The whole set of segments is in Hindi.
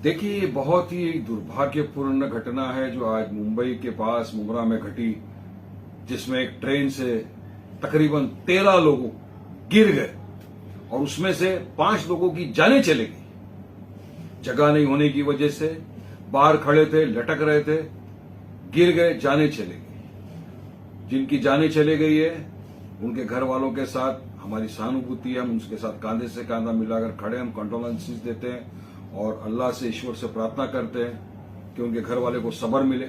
देखिए, ये बहुत ही दुर्भाग्यपूर्ण घटना है जो आज मुंबई के पास मुमरा में घटी, जिसमें एक ट्रेन से तकरीबन 13 लोग गिर गए और उसमें से 5 लोगों की जानें चली गई। जगह नहीं होने की वजह से बाहर खड़े थे, लटक रहे थे, गिर गए, जानें चली गई। जिनकी जानें चली गई है उनके घर वालों के साथ हमारी सहानुभूति है। हम उनके साथ कांधे से कांधा मिलाकर खड़े, हम कंडोलेंसेस देते हैं और अल्लाह से, ईश्वर से प्रार्थना करते हैं कि उनके घर वाले को सब्र मिले।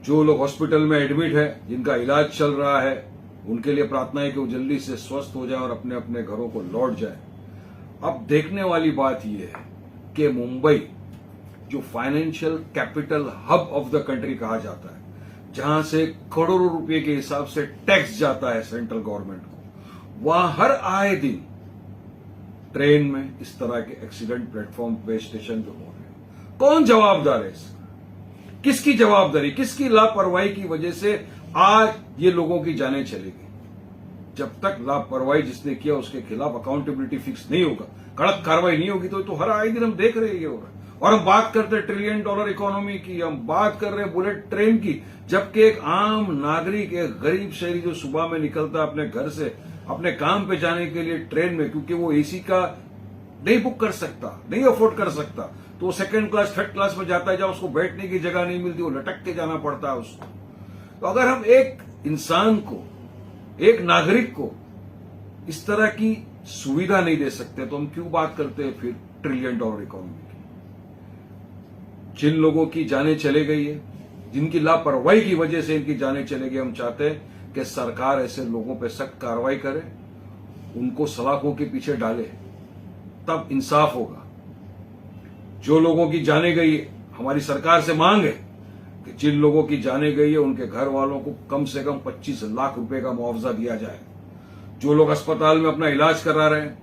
जो लोग हॉस्पिटल में एडमिट है, जिनका इलाज चल रहा है, उनके लिए प्रार्थना है कि वो जल्दी से स्वस्थ हो जाए और अपने अपने घरों को लौट जाए। अब देखने वाली बात यह है कि मुंबई, जो financial capital hub of the country कहा जाता है, जहां से करोड़ों रुपए के हिसाब से टैक्स जाता है सेंट्रल गवर्नमेंट को, वहां हर आए दिन ट्रेन में इस तरह के एक्सीडेंट प्लेटफॉर्म पे, स्टेशन पे हो रहे हैं। कौन जवाबदार है इसका? किसकी जवाबदारी, किसकी लापरवाही की वजह से आज ये लोगों की जानें चली गई? जब तक लापरवाही जिसने किया उसके खिलाफ अकाउंटेबिलिटी फिक्स नहीं होगा, कड़क कार्रवाई नहीं होगी, तो हर आए दिन हम देख रहे हैं ये हो रहा है। और हम बात करते हैं $1 ट्रिलियन इकोनॉमी की, हम बात कर रहे हैं बुलेट ट्रेन की, जबकि एक आम नागरिक, एक गरीब शहरी जो सुबह में निकलता है अपने घर से अपने काम पे जाने के लिए ट्रेन में, क्योंकि वो एसी का नहीं बुक कर सकता, नहीं अफोर्ड कर सकता, तो वो सेकंड क्लास, थर्ड क्लास में जाता है, जहां उसको बैठने की जगह नहीं मिलती, वो लटक के जाना पड़ता है उसको। तो अगर हम एक इंसान को, एक नागरिक को इस तरह की सुविधा नहीं दे सकते, तो हम क्यों बात करते हैं फिर $1 ट्रिलियन इकोनॉमी की? जिन लोगों की जानें चले गई है, जिनकी लापरवाही की वजह से इनकी जानें चले गई, हम चाहते हैं कि सरकार ऐसे लोगों पर सख्त कार्रवाई करे, उनको सलाखों के पीछे डाले, तब इंसाफ होगा। जो लोगों की जाने गई है, हमारी सरकार से मांग है कि जिन लोगों की जाने गई है उनके घर वालों को कम से कम 25 लाख रुपए का मुआवजा दिया जाए। जो लोग अस्पताल में अपना इलाज करा रहे हैं,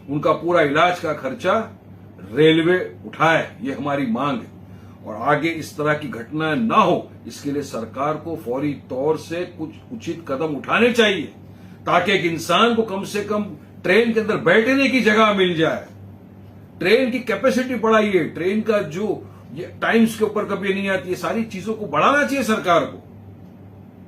उनका पूरा इलाज का खर्चा रेलवे उठाए, ये हमारी मांग है। और आगे इस तरह की घटना न हो, इसके लिए सरकार को फौरी तौर से कुछ उचित कदम उठाने चाहिए, ताकि एक इंसान को कम से कम ट्रेन के अंदर बैठने की जगह मिल जाए। ट्रेन की कैपेसिटी बढ़ाइए, ट्रेन का जो टाइम्स के ऊपर कभी नहीं आती, ये सारी चीजों को बढ़ाना चाहिए सरकार को,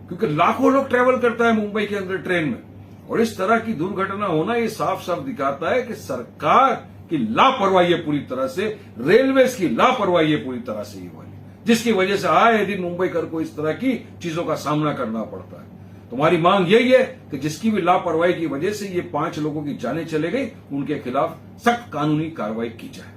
क्योंकि लाखों लोग ट्रेवल करता है मुंबई के अंदर ट्रेन में, और इस तरह की दुर्घटना होना ये साफ साफ दिखाता है कि सरकार की लापरवाही है पूरी तरह से, रेलवेज की लापरवाही है पूरी तरह से ये वाली, जिसकी वजह से आए दिन मुंबईकर को इस तरह की चीजों का सामना करना पड़ता है। तुम्हारी मांग यही है कि जिसकी भी लापरवाही की वजह से ये 5 लोगों की जानें चले गई, उनके खिलाफ सख्त कानूनी कार्रवाई की जाए।